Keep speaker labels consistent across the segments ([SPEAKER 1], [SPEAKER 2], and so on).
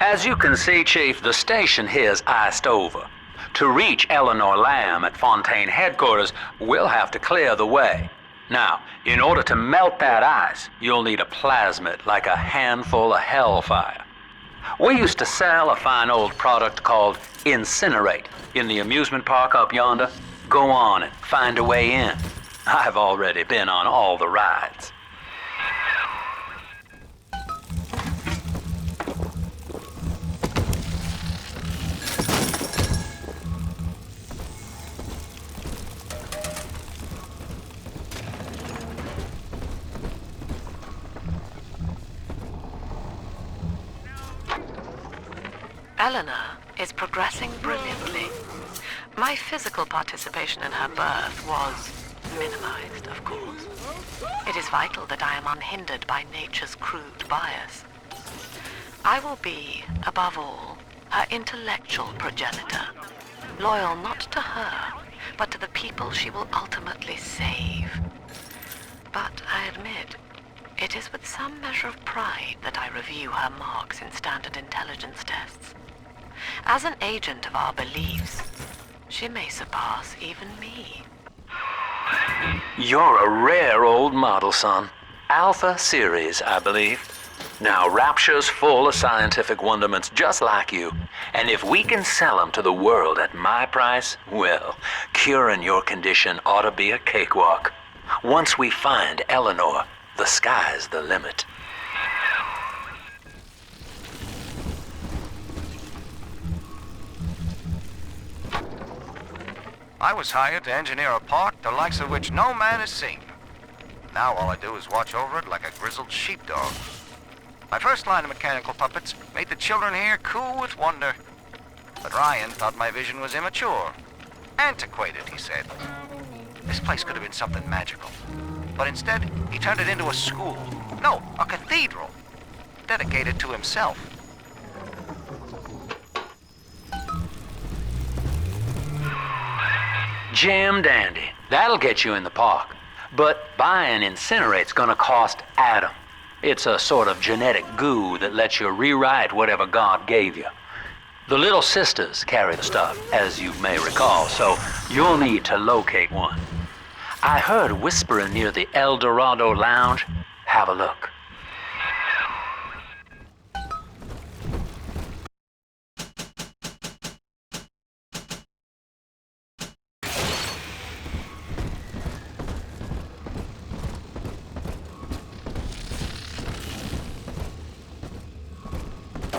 [SPEAKER 1] As you can see, Chief, the station here's iced over. To reach Eleanor Lamb at Fontaine headquarters, we'll have to clear the way. Now, in order to melt that ice, you'll need a plasmid like a handful of hellfire. We used to sell a fine old product called Incinerate in the amusement park up yonder. Go on and find a way in. I've already been on all the rides.
[SPEAKER 2] Eleanor is progressing brilliantly. My physical participation in her birth was minimized, of course. It is vital that I am unhindered by nature's crude bias. I will be, above all, her intellectual progenitor, loyal not to her, but to the people she will ultimately save. But I admit, it is with some measure of pride that I review her marks in standard intelligence tests. As an agent of our beliefs, she may surpass even me.
[SPEAKER 1] You're a rare old model, son. Alpha series, I believe. Now, Rapture's full of scientific wonderments just like you. And if we can sell them to the world at my price, well, curing your condition ought to be a cakewalk. Once we find Eleanor, the sky's the limit.
[SPEAKER 3] I was hired to engineer a park the likes of which no man has seen. Now all I do is watch over it like a grizzled sheepdog. My first line of mechanical puppets made the children here coo with wonder. But Ryan thought my vision was immature. Antiquated, he said. This place could have been something magical. But instead, he turned it into a school. No, a cathedral. Dedicated to himself.
[SPEAKER 1] Jam dandy. That'll get you in the park. But buying Incinerate's gonna cost Adam. It's a sort of genetic goo that lets you rewrite whatever God gave you. The Little Sisters carry the stuff, as you may recall, so you'll need to locate one. I heard whispering near the El Dorado Lounge. Have a look.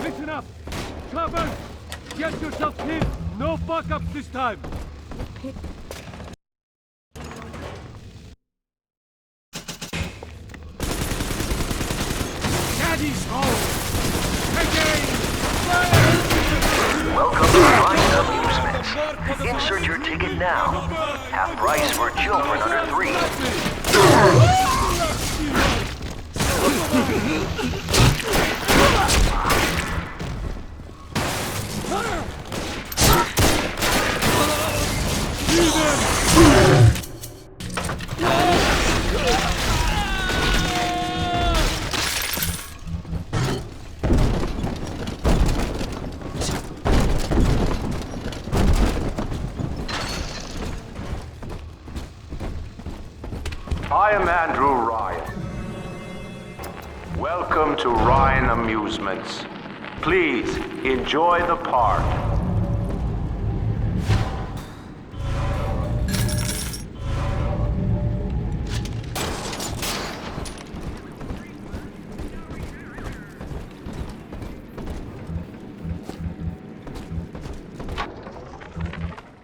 [SPEAKER 4] Listen up! Cover! Get yourself hid! No fuck-ups this time! Daddy's home! Again!
[SPEAKER 5] Welcome to Ryan Amusements. Insert your ticket now. Half price for children under 3.
[SPEAKER 6] I am Andrew Ryan. Welcome to Ryan Amusements. Please enjoy the park.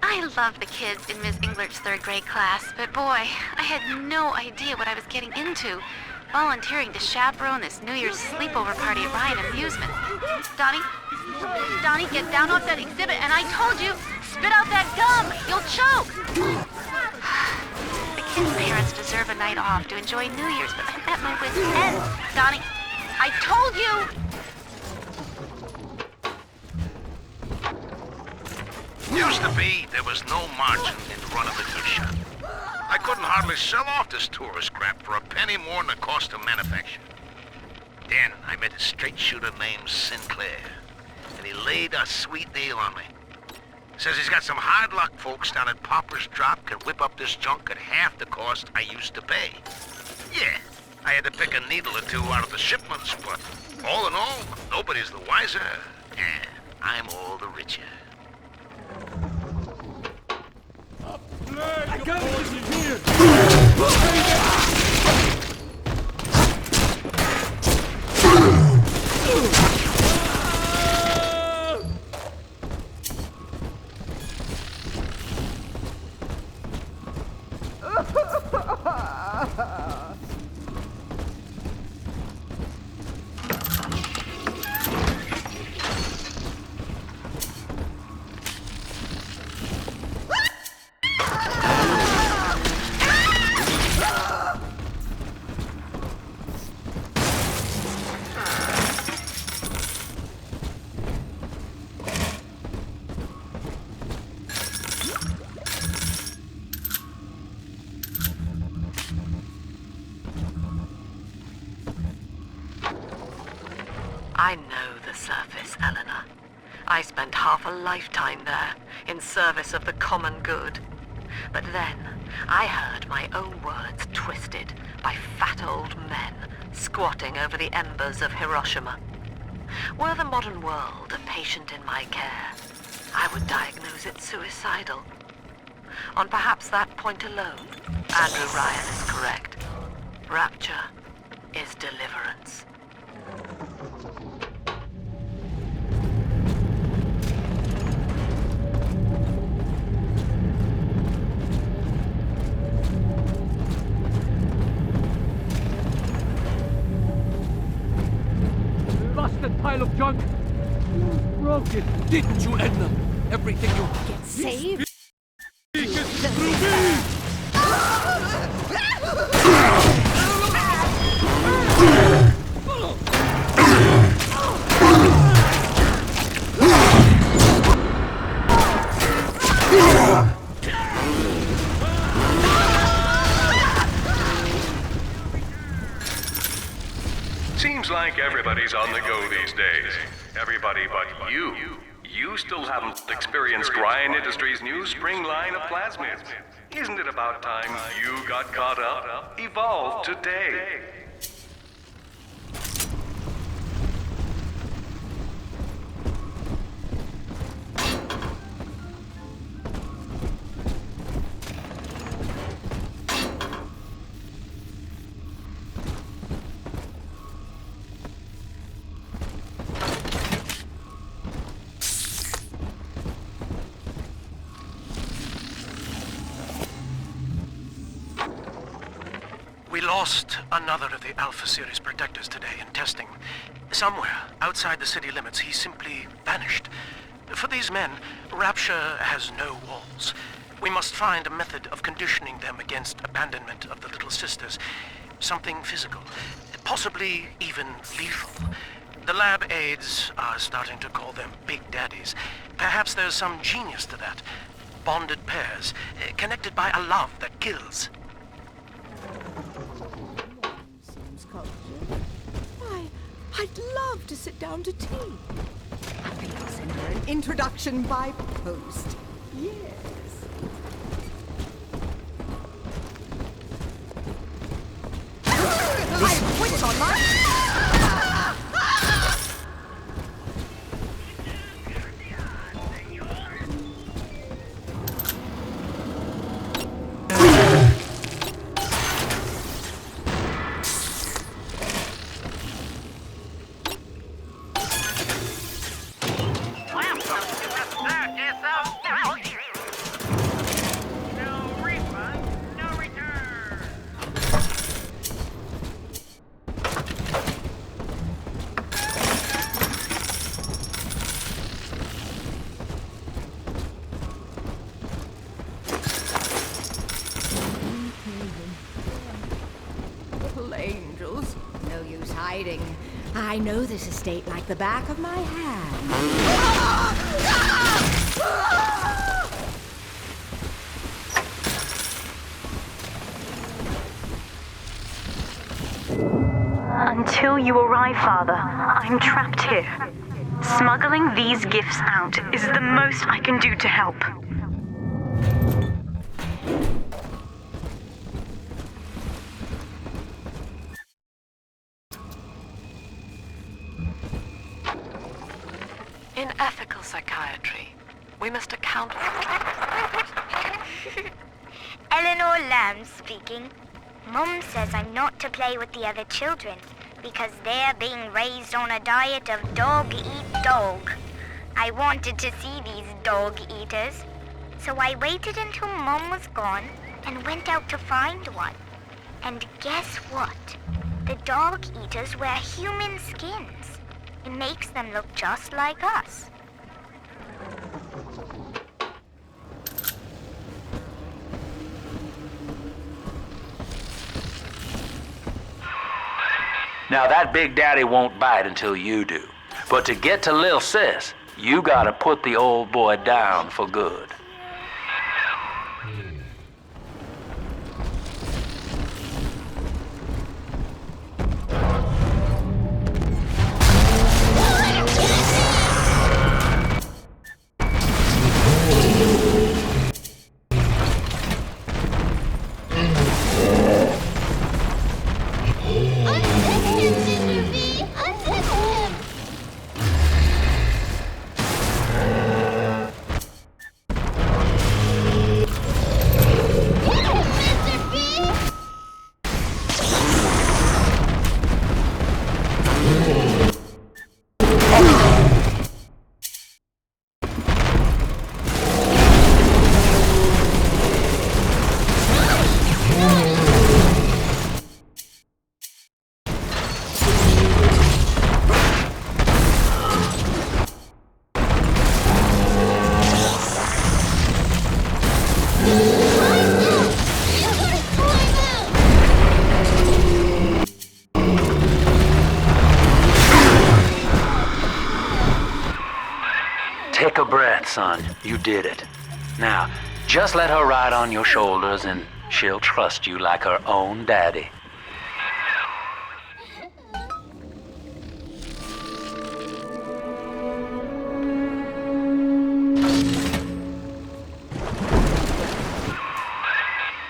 [SPEAKER 7] I love the kids in Miss Englert's third grade class, but boy, I had no idea what I was getting into. Volunteering to chaperone this New Year's sleepover party at Ryan Amusement. Donnie, get down off that exhibit, and I told you, spit out that gum! You'll choke! The kids' parents deserve a night off to enjoy New Year's, but I'm at my wit's end. Donnie, I told you!
[SPEAKER 3] Used to be, there was no margin in running the gift shop. I couldn't hardly sell off this tourist crap for a penny more than the cost of manufacture. Then I met a straight shooter named Sinclair. and he laid a sweet deal on me. Says he's got some hard luck folks down at Popper's Drop can whip up this junk at half the cost I used to pay. Yeah, I had to pick a needle or two out of the shipments, but all in all, nobody's the wiser, and I'm all the richer.
[SPEAKER 4] I got it here!
[SPEAKER 2] I know the surface, Eleanor. I spent half a lifetime there, in service of the common good. But then, I heard my own words twisted by fat old men squatting over the embers of Hiroshima. Were the modern world a patient in my care, I would diagnose it suicidal. On perhaps that point alone, Andrew Ryan is correct. Rapture is deliverance.
[SPEAKER 4] Busted pile of junk! You broke it, didn't you, Edna? Everything you
[SPEAKER 8] Get saved?
[SPEAKER 4] through me!
[SPEAKER 9] Seems like everybody's on the go these days. Everybody but you. You still haven't experienced Ryan Industries' new spring line of plasmids. Isn't it about time you got caught up? Evolve today.
[SPEAKER 10] We lost another of the Alpha Series protectors today in testing. Somewhere outside the city limits, he simply vanished. For these men, Rapture has no walls. We must find a method of conditioning them against abandonment of the Little Sisters. Something physical, possibly even lethal. The lab aides are starting to call them Big Daddies. Perhaps there's some genius to that. Bonded pairs, connected by a love that kills.
[SPEAKER 8] I'd love to sit down to tea. I think I'll send her an introduction by post. Yes. I quit on my... Angels. No use hiding. I know this estate like the back of my hand.
[SPEAKER 11] Until you arrive, Father, I'm trapped here. Smuggling these gifts out is the most I can do to help.
[SPEAKER 2] In ethical psychiatry, we must account for...
[SPEAKER 12] Eleanor Lamb speaking. Mum says I'm not to play with the other children because they're being raised on a diet of dog-eat-dog. I wanted to see these dog-eaters, so I waited until Mum was gone and went out to find one. And guess what? The dog-eaters wear human skins. It makes them look just like us.
[SPEAKER 1] Now that Big Daddy won't bite until you do. But to get to Lil Sis, you gotta put the old boy down for good. Take a breath, son. You did it. Now, just let her ride on your shoulders and she'll trust you like her own daddy.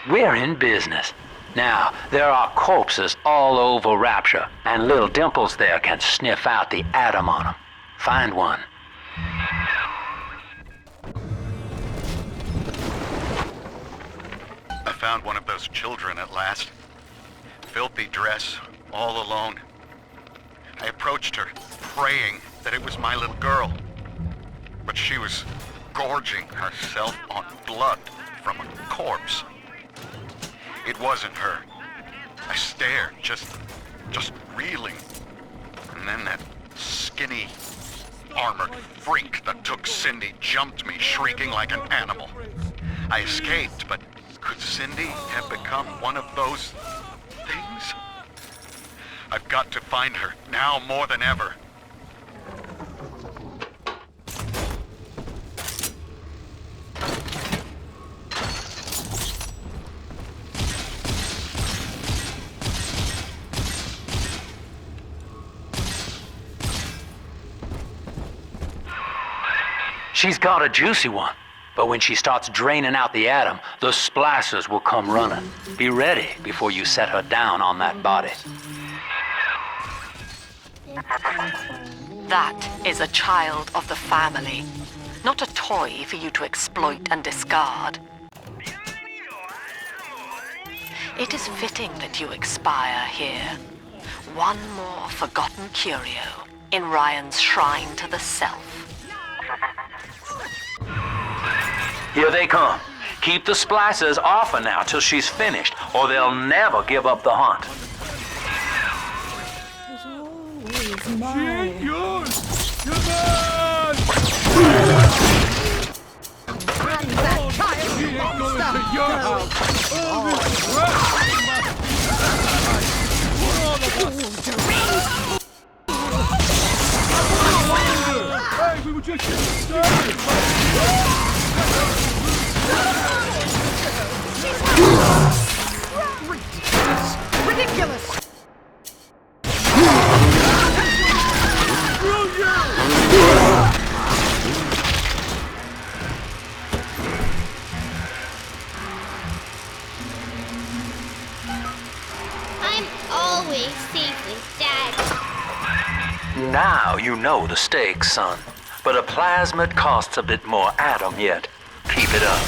[SPEAKER 1] We're in business. Now, there are corpses all over Rapture, and little Dimples there can sniff out the atom on them. Find one.
[SPEAKER 13] I found one of those children at last. Filthy dress, all alone. I approached her, praying that it was my little girl. But she was gorging herself on blood from a corpse. It wasn't her. I stared, just reeling. And then that skinny, armored freak that took Cindy jumped me, shrieking like an animal. I escaped, but could Cindy have become one of those things? I've got to find her, now more than ever.
[SPEAKER 1] She's got a juicy one, but when she starts draining out the atom, the splicers will come running. Be ready before you set her down on that body.
[SPEAKER 2] That is a child of the family, not a toy for you to exploit and discard. It is fitting that you expire here. One more forgotten curio in Ryan's shrine to the self.
[SPEAKER 1] Here they come. Keep the splicers off her now till she's finished, or they'll never give up the hunt.
[SPEAKER 4] She ain't yours! Come on!
[SPEAKER 8] That child
[SPEAKER 4] She ain't going to your house! All this Hey, we were just getting started!
[SPEAKER 8] Ridiculous!
[SPEAKER 4] Screw you!
[SPEAKER 14] stay safe with Dad.
[SPEAKER 1] Now you know the stakes, son. But a plasmid costs a bit more atom yet. Keep it up.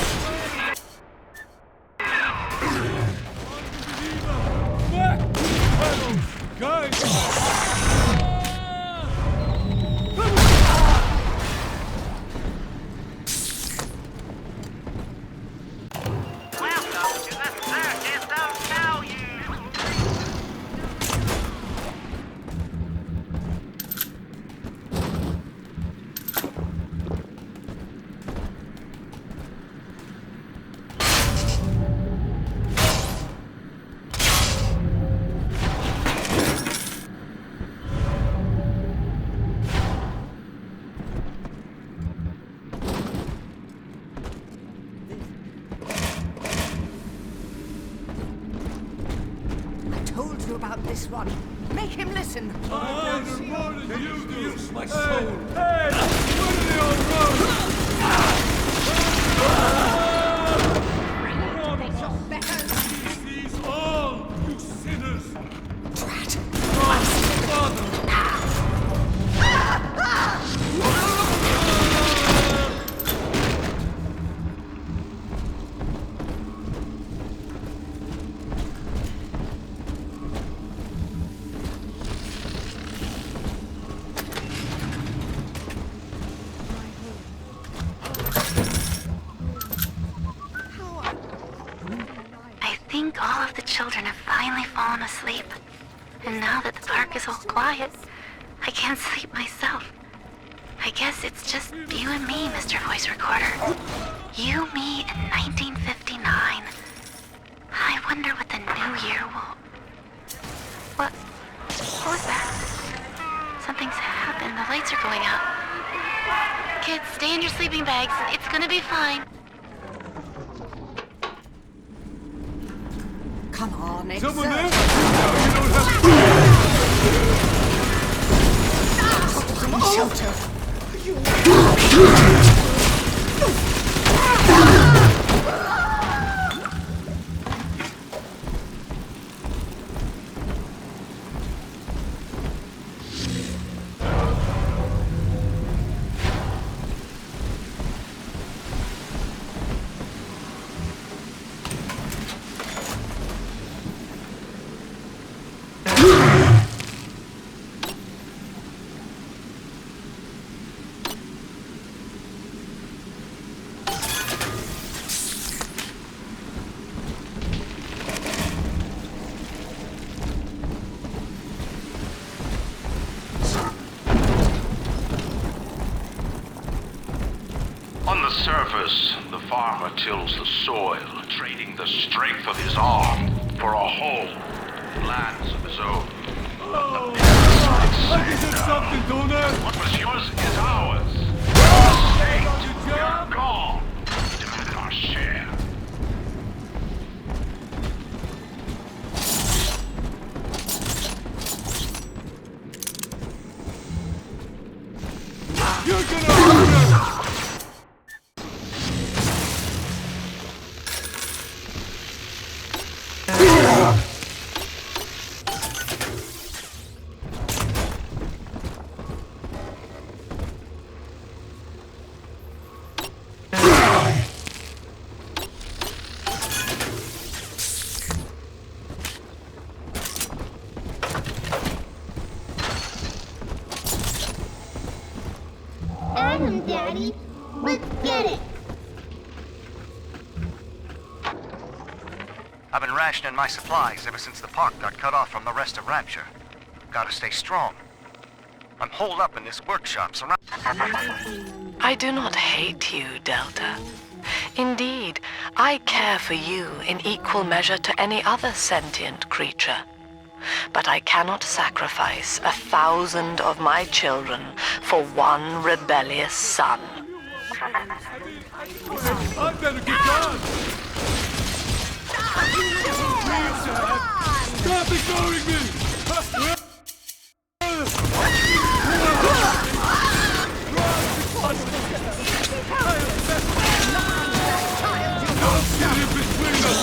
[SPEAKER 8] Told you about this one. Make him listen.
[SPEAKER 4] I wanted you to use my soul. Hey! Where do they all run? Seize all, you sinners!
[SPEAKER 8] Drat!
[SPEAKER 7] I think all of the children have finally fallen asleep. And now that the park is all quiet, I can't sleep myself. I guess it's just you and me, Mr. Voice Recorder. You, me, in 1959. I wonder what the new year will... What was that? Something's happened. The lights are going out. Kids, stay in your sleeping bags. It's gonna be fine.
[SPEAKER 8] Come on, exert.
[SPEAKER 4] Someone there? No, you don't have to.
[SPEAKER 8] Shelter.
[SPEAKER 15] On the surface, the farmer tills the soil, trading the strength of his arm for a home, lands of his own.
[SPEAKER 4] Oh, I said something, don't I?
[SPEAKER 15] What was yours is ours. Our state, we're gone. We demand our share.
[SPEAKER 4] You're gonna regret it!
[SPEAKER 14] Adam, Daddy. Let's get it.
[SPEAKER 3] I've been rationing my supplies ever since the park got cut off from the rest of Rapture. Gotta stay strong. I'm holed up in this workshop surrounded...
[SPEAKER 2] I do not hate you, Delta. Indeed, I care for you in equal measure to any other sentient creature. But I cannot sacrifice 1,000 of my children for one rebellious son.
[SPEAKER 4] I better get gone! Stop ignoring me! Don't get in between us!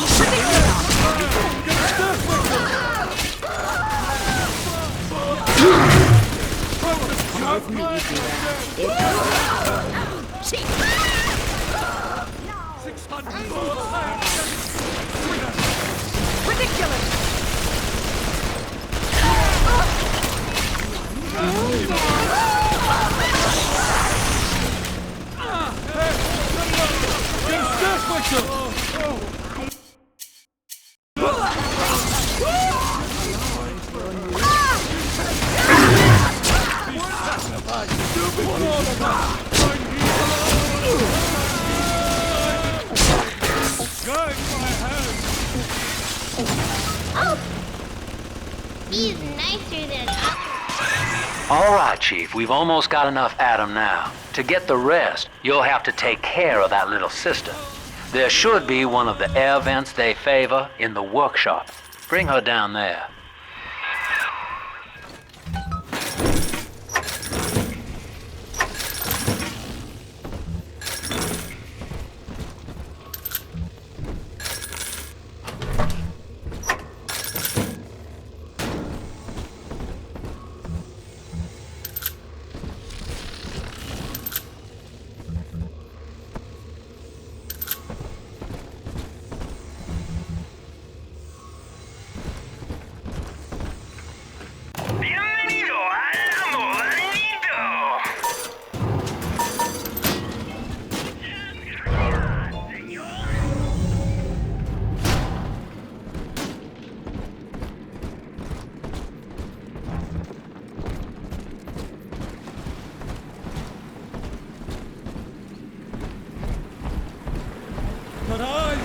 [SPEAKER 14] He's nicer than us.
[SPEAKER 1] All right, Chief, we've almost got enough Adam now. To get the rest, you'll have to take care of that little sister. There should be one of the air vents they favor in the workshop. Bring her down there.
[SPEAKER 4] Your eyes!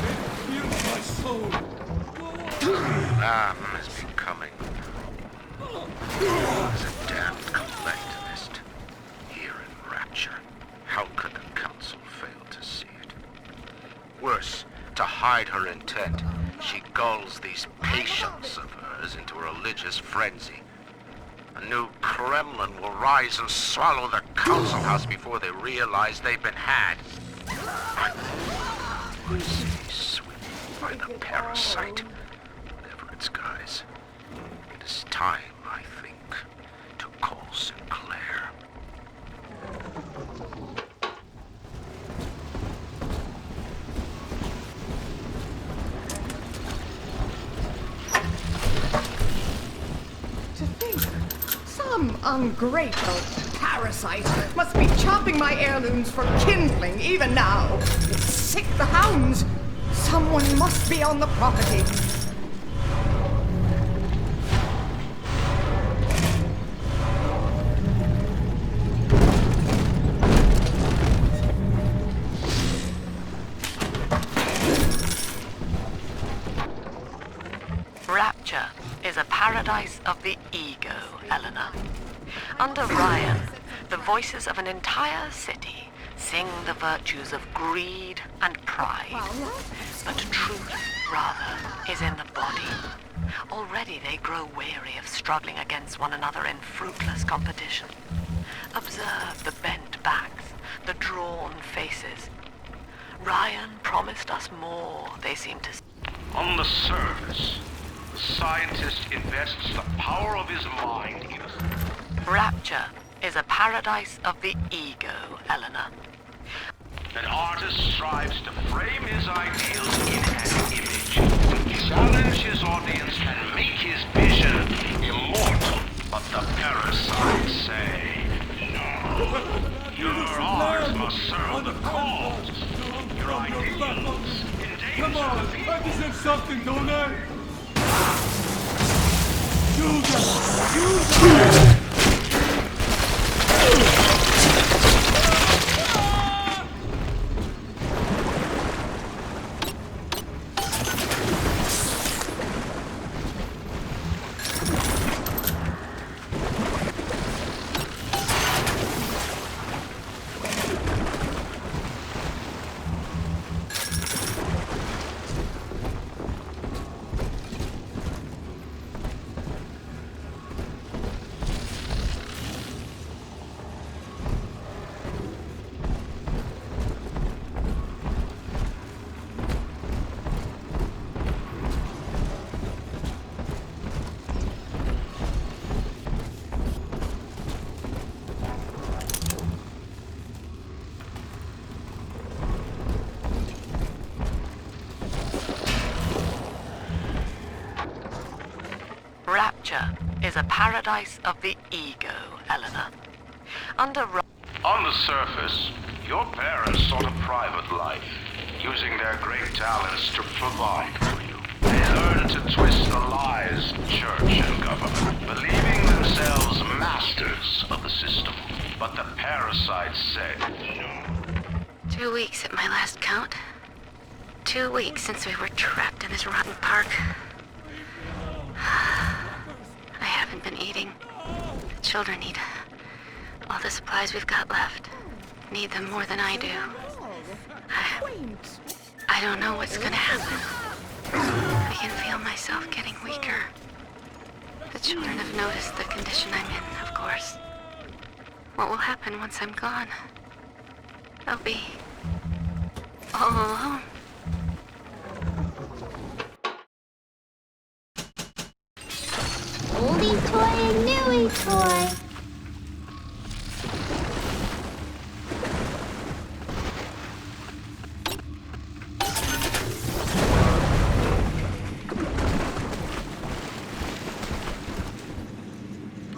[SPEAKER 4] It heals my soul.
[SPEAKER 13] Lamb is becoming as a damned collectivist here in Rapture. How could the Council fail to see it? Worse, to hide her intent, she gulls these patients of hers into a religious frenzy. A new Kremlin will rise and swallow the Council House before they realize they've been had. Swept by the parasite, whatever its guise. It is time, I think, to call Sinclair.
[SPEAKER 8] To think, some ungrateful parasite must be chopping my heirlooms for kindling even now. Sick the hounds! Someone must be on the property.
[SPEAKER 2] Rapture is a paradise of the ego, Eleanor. Under Ryan, the voices of an entire city sing the virtues of greed and pride. But truth, rather, is in the body. Already they grow weary of struggling against one another in fruitless competition. Observe the bent backs, the drawn faces. Ryan promised us more, they seem to...
[SPEAKER 15] On the surface, the scientist invests the power of his mind in us.
[SPEAKER 2] Rapture is a paradise of the ego, Eleanor.
[SPEAKER 15] An artist strives to frame his ideals in an image, challenge his audience, and make his vision immortal. But the parasites say, no, your art must serve the cause. Your ideals
[SPEAKER 4] Come on,
[SPEAKER 15] endanger the people.
[SPEAKER 4] represent something, don't they? Use it!
[SPEAKER 2] is a paradise of the ego, Eleanor. On
[SPEAKER 15] the surface, your parents sought a private life, using their great talents to provide for you. They learned to twist the lies of church and government, believing themselves masters of the system. But the parasites said no.
[SPEAKER 7] 2 weeks at my last count. 2 weeks since we were trapped in this rotten park. I haven't been eating. The children need all the supplies we've got left. Need them more than I do. I don't know what's gonna happen. I can feel myself getting weaker. The children have noticed the condition I'm in, of course. What will happen once I'm gone? I'll be all alone.
[SPEAKER 14] Oldie toy and newie toy.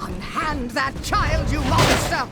[SPEAKER 8] Unhand that child, you monster!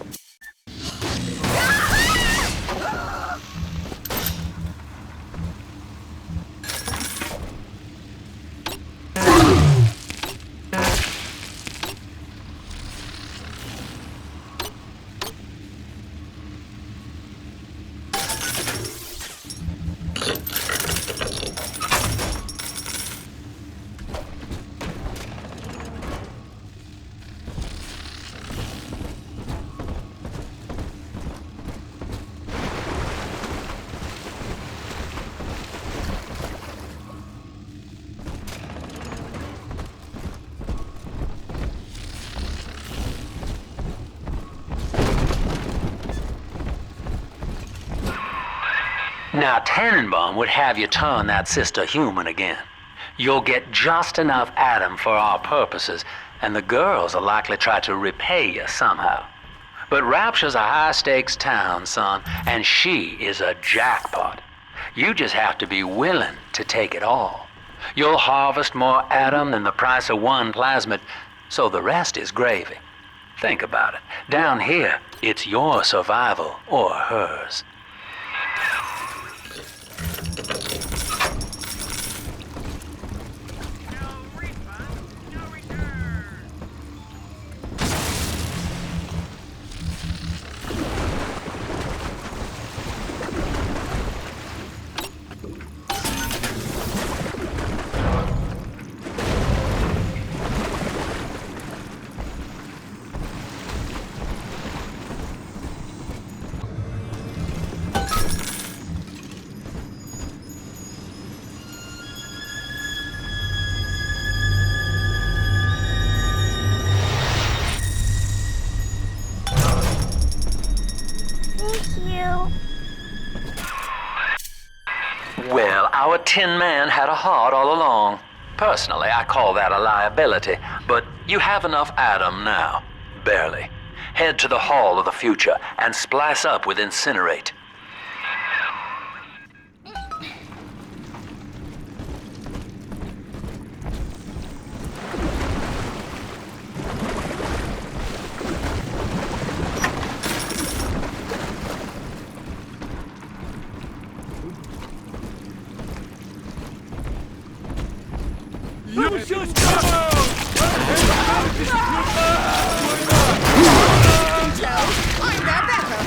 [SPEAKER 1] Now, Tannenbaum would have you turn that sister human again. You'll get just enough Adam for our purposes, and the girls will likely try to repay you somehow. But Rapture's a high-stakes town, son, and she is a jackpot. You just have to be willing to take it all. You'll harvest more Adam than the price of one plasmid, so the rest is gravy. Think about it. Down here, it's your survival or hers. Well, our Tin Man had a heart all along. Personally, I call that a liability, but you have enough Adam now. Barely. Head to the Hall of the Future and splice up with Incinerate.
[SPEAKER 4] You should come out!
[SPEAKER 8] I'm their better!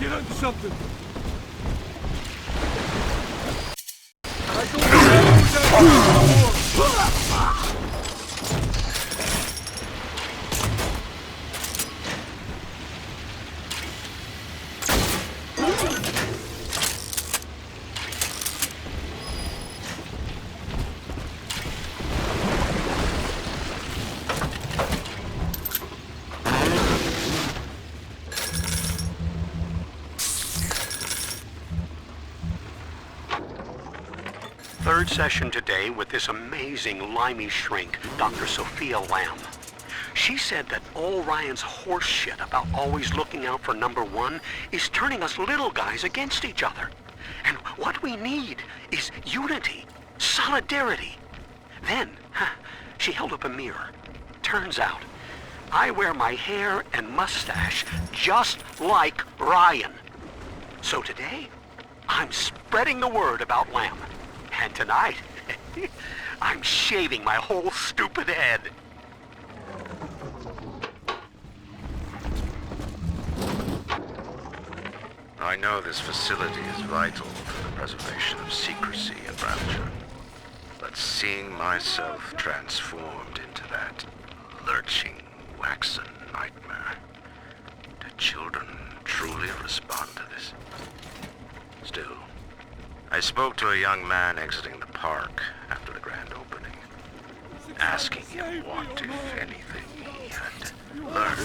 [SPEAKER 4] get onto something.
[SPEAKER 16] Third session today with this amazing limey shrink, Dr. Sophia Lamb. She said that all Ryan's horse shit about always looking out for number one is turning us little guys against each other. And what we need is unity, solidarity. Then, she held up a mirror. Turns out, I wear my hair and mustache just like Ryan. So today, I'm spreading the word about Lamb. And tonight, I'm shaving my whole stupid head.
[SPEAKER 13] I know this facility is vital for the preservation of secrecy and rapture, but seeing myself transformed into that lurching, waxen nightmare, do children truly respond to this? Still, I spoke to a young man exiting the park after the grand opening, asking him what, if anything, he had learned.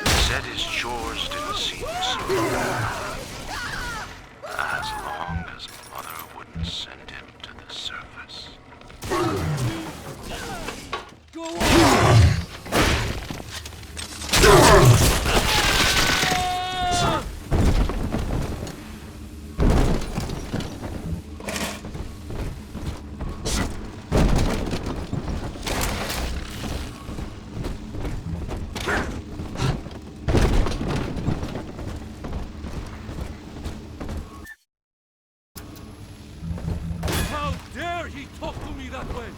[SPEAKER 13] He said his chores didn't seem so bad, as long as Mother wouldn't send him to the surface.
[SPEAKER 4] Go on! How dare he talk to me that way?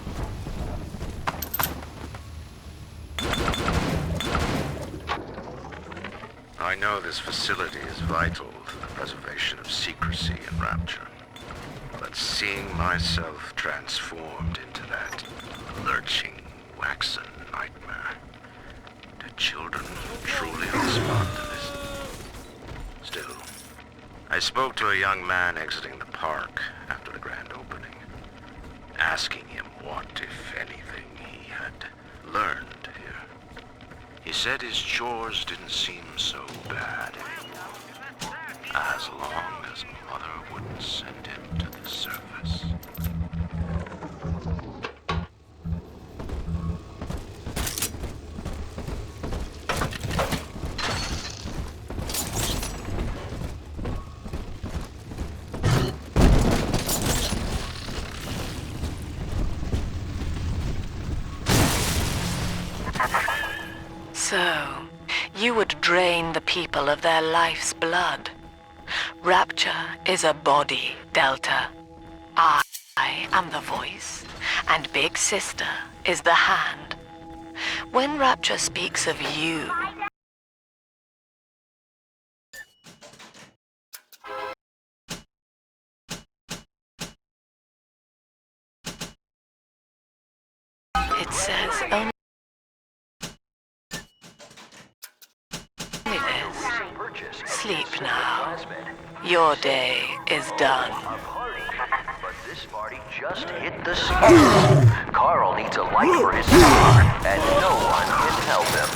[SPEAKER 13] I know this facility is vital to the preservation of secrecy and rapture, but seeing myself transformed into that lurching, waxen nightmare, do children truly respond to this? Still, I spoke to a young man exiting the park after the grand opening, asking him what, if anything, he had learned here. He said his chores didn't seem so bad anymore, as long as Mother wouldn't send him to the surface.
[SPEAKER 2] So, you would drain the people of their life's blood. Rapture is a body, Delta. I am the voice, and Big Sister is the hand. When Rapture speaks of you, it says only this. Sleep now. Your day is done.
[SPEAKER 5] But this party just hit the skids. Carl needs a light for his car, and no one can help him.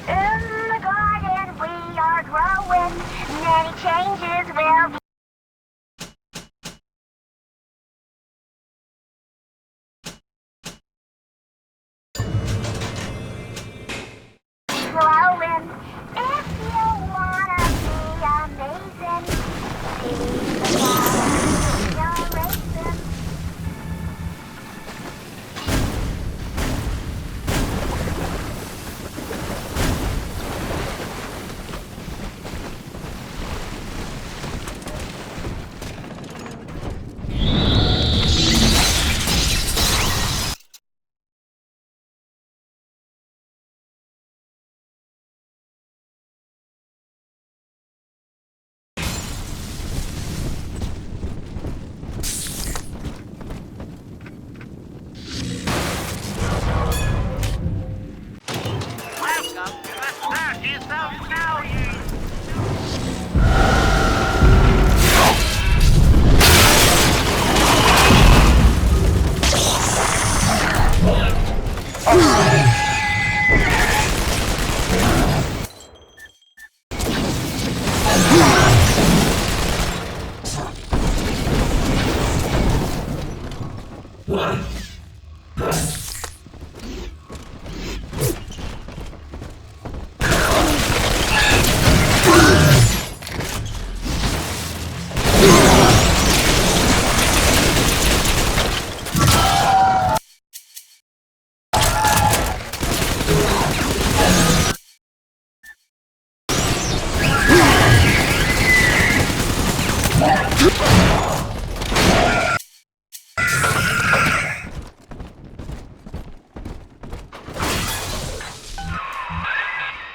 [SPEAKER 12] In the garden we are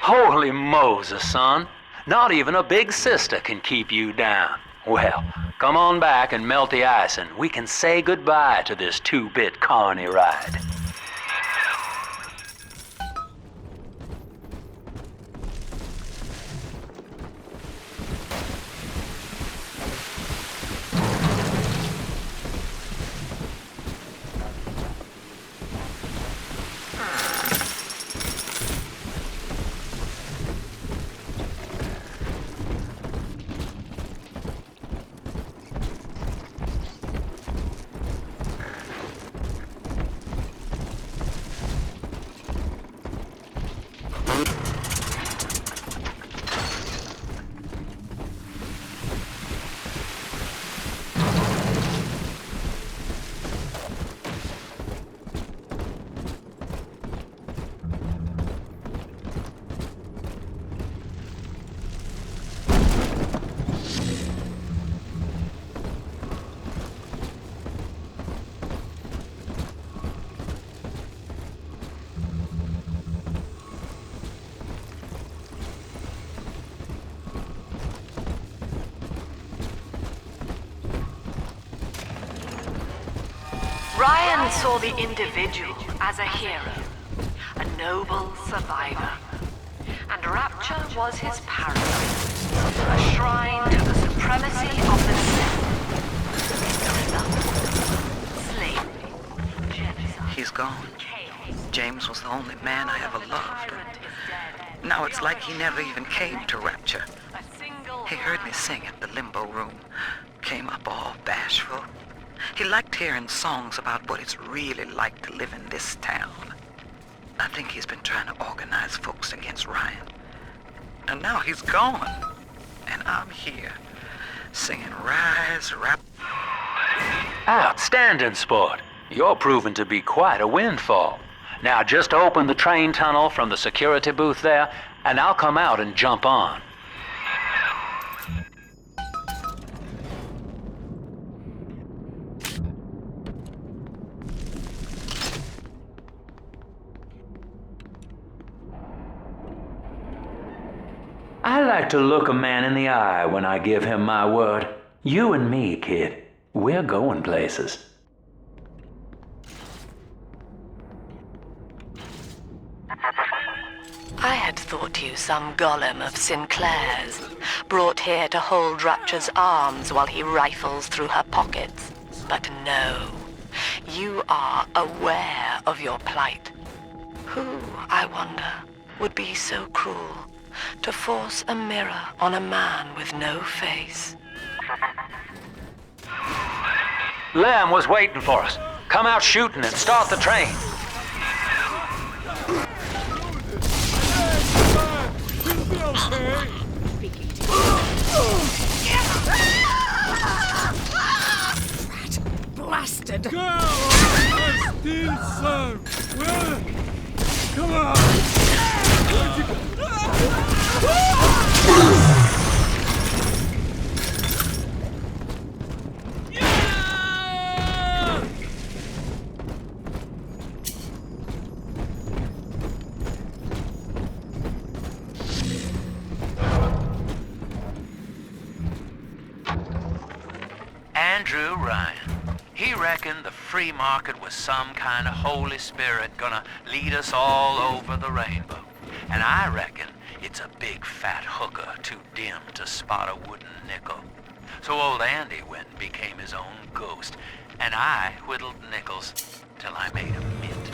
[SPEAKER 1] Holy Moses, son. Not even a big sister can keep you down. Well, come on back and melt the ice and we can say goodbye to this 2-bit carny ride.
[SPEAKER 2] Ryan saw the individual as a hero, a noble survivor. And Rapture was his paradise, a shrine to the supremacy of the self. The result? Slavery, genocide.
[SPEAKER 17] He's gone. James was the only man I ever loved. Now it's like he never even came to Rapture. He heard me sing at the limbo room, came up all bashful. He liked hearing songs about what it's really like to live in this town. I think he's been trying to organize folks against Ryan. And now he's gone. And I'm here, singing Rise, Rap.
[SPEAKER 1] Outstanding, sport. You're proving to be quite a windfall. Now just open the train tunnel from the security booth there, and I'll come out and jump on. I like to look a man in the eye when I give him my word. You and me, kid, we're going places.
[SPEAKER 2] I had thought you some golem of Sinclair's, brought here to hold Rapture's arms while he rifles through her pockets. But no, you are aware of your plight. Who, I wonder, would be so cruel to force a mirror on a man with no face?
[SPEAKER 1] Lamb was waiting for us. Come out shooting and start the train.
[SPEAKER 8] Rat blasted!
[SPEAKER 4] Girl, I still serve. Well, come on. Where'd you go?
[SPEAKER 1] Andrew Ryan. He reckoned the free market was some kind of Holy Spirit gonna lead us all over the rainbow. And I reckon it's a big fat hooker too dim to spot a wooden nickel. So old Andy went and became his own ghost, and I whittled nickels till I made a mint.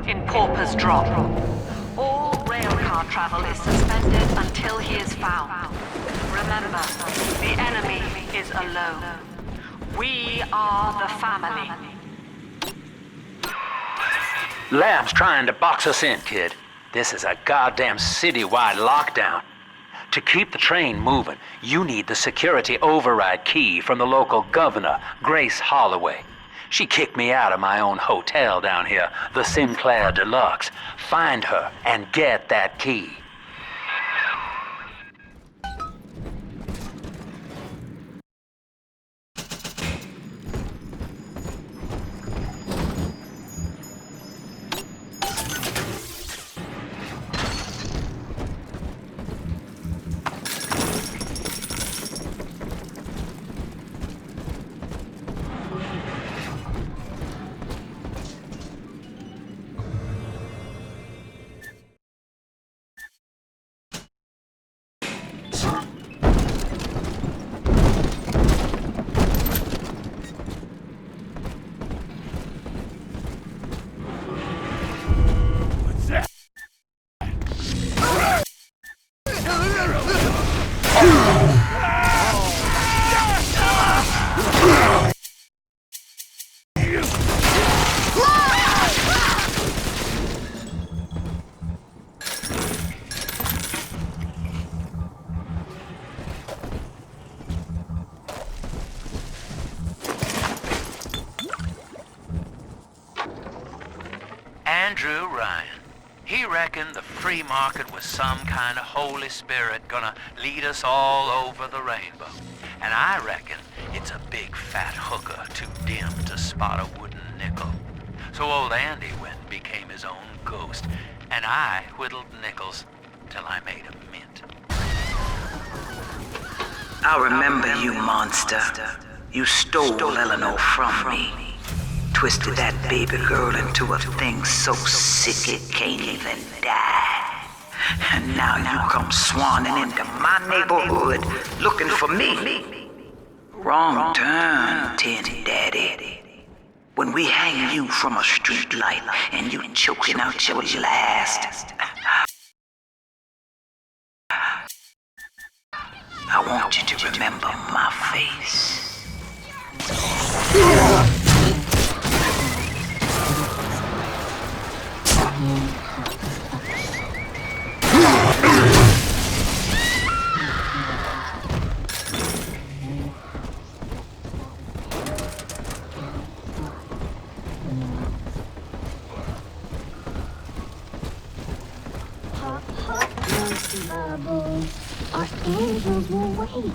[SPEAKER 2] in Pauper's Drop. All railcar travel is suspended until he is found. Remember, the enemy is alone. We are the family.
[SPEAKER 1] Lamb's trying to box us in, kid. This is a goddamn citywide lockdown. To keep the train moving, you need the security override key from the local governor, Grace Holloway. She kicked me out of my own hotel down here, the Sinclair Deluxe. Find her and get that key. Andrew Ryan. He reckoned the free market was some kind of Holy Spirit gonna lead us all over the rainbow. And I reckon it's a big fat hooker too dim to spot a wooden nickel. So old Andy went and became his own ghost, and I whittled nickels till I made a mint.
[SPEAKER 17] I remember you, monster. You stole Eleanor from me. Twisted that baby girl into a thing so sick it can't even die. And now you come swanning into my neighborhood looking for me. Wrong turn, Tin Daddy. When we hang you from a street light and you choking out your last, I want you to remember my face.
[SPEAKER 14] Hop, hop, monkey bubbles. Our angels will wait.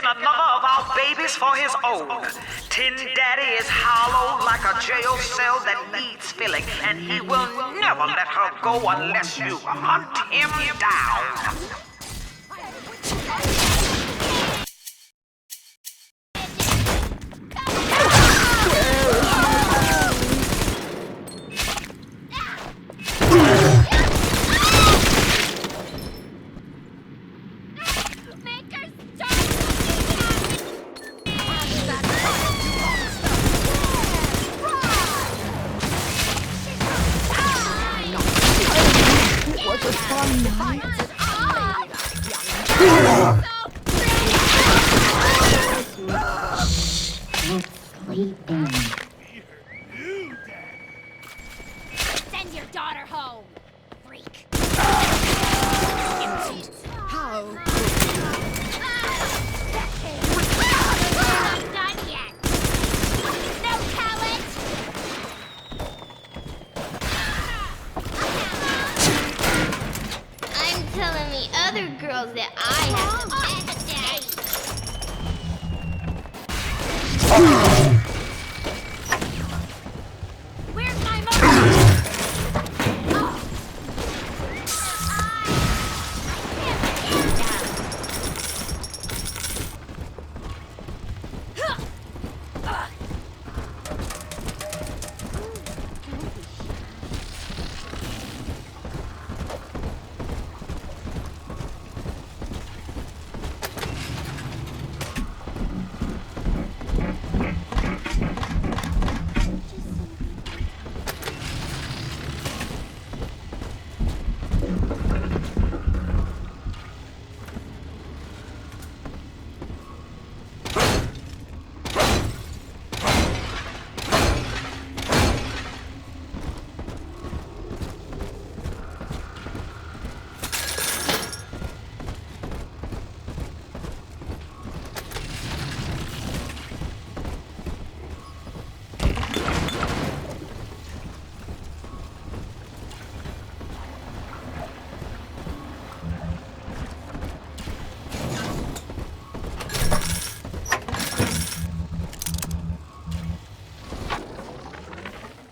[SPEAKER 17] another of our babies for his own. Tin Daddy is hollow like a jail cell that needs filling, and he will never let her go unless you hunt him down.
[SPEAKER 14] Send your daughter home, freak.
[SPEAKER 8] How?
[SPEAKER 14] We're not done yet. No talent. I'm telling the other girls that I have the best day. Where's my motor?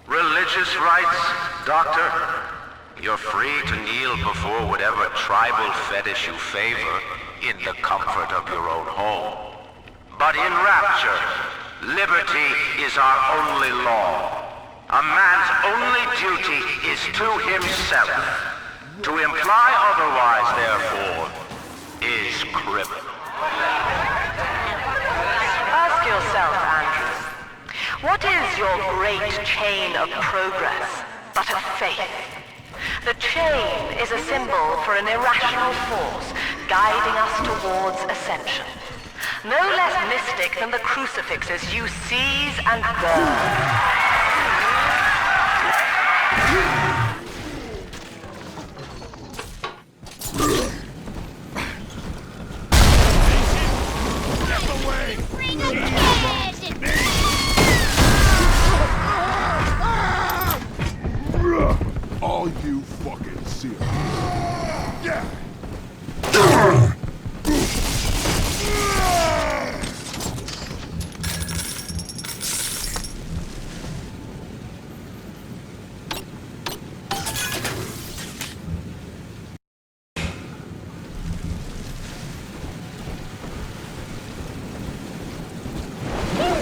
[SPEAKER 3] Religious rites, Doctor? You're free to kneel before whatever tribal fetish you favor in the comfort of your own home. But in Rapture, liberty is our only law. A man's only duty is to himself. To imply otherwise, therefore, is criminal.
[SPEAKER 2] Ask yourself, Andrew, what is your great chain of progress but a faith? The chain is a symbol for an irrational force guiding us towards ascension. No less mystic than the crucifixes you seize and burn.
[SPEAKER 4] All you fucking see. Yeah.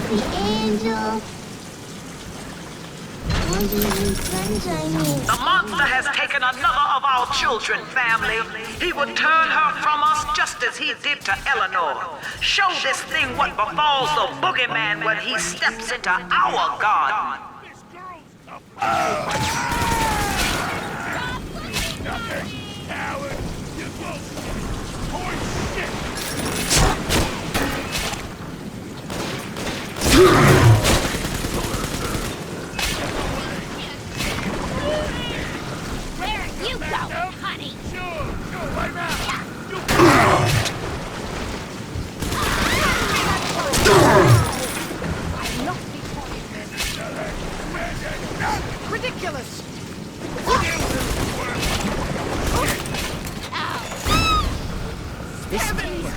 [SPEAKER 14] The angel.
[SPEAKER 17] The monster has taken another of our children, family. He would turn her from us just as he did to Eleanor. Show this thing what befalls the boogeyman when he steps into our garden.
[SPEAKER 14] Where you go, honey?
[SPEAKER 4] Right now.
[SPEAKER 8] Ridiculous! This may work.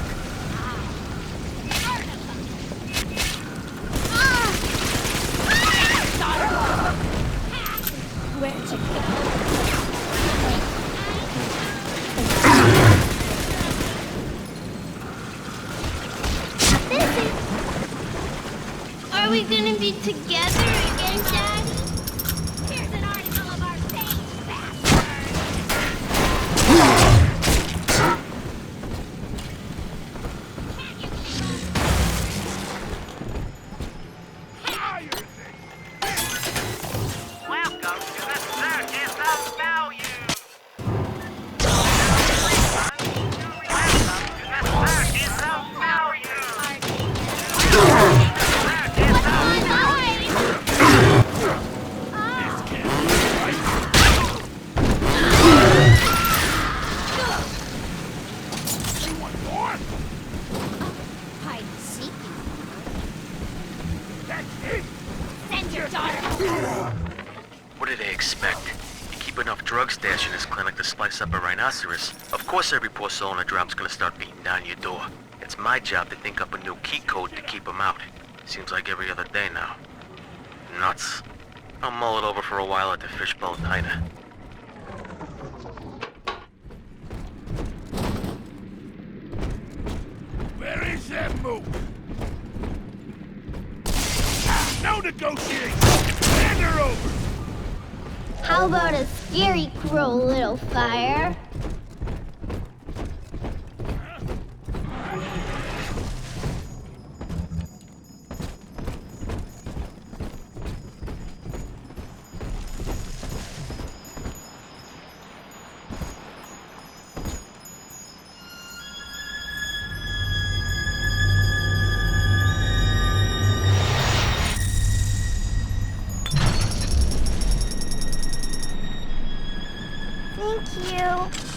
[SPEAKER 14] Are we gonna be together again, Daddy? Here's an article of our fate,
[SPEAKER 15] Welcome to the Circus of Value.
[SPEAKER 14] Hide and seek. Send your daughter.
[SPEAKER 18] What do they expect? You keep enough drug stash in this clinic to slice up a rhinoceros. Of course every poor soul in a drop's gonna start beating down your door. It's my job to think up a new key code to keep them out. Seems like every other day now. Nuts. I'll mull it over for a while at the Fishbone Diner.
[SPEAKER 4] Where is that move? No negotiation! Hand her over!
[SPEAKER 14] How about a scary crow, little fire? Thank you.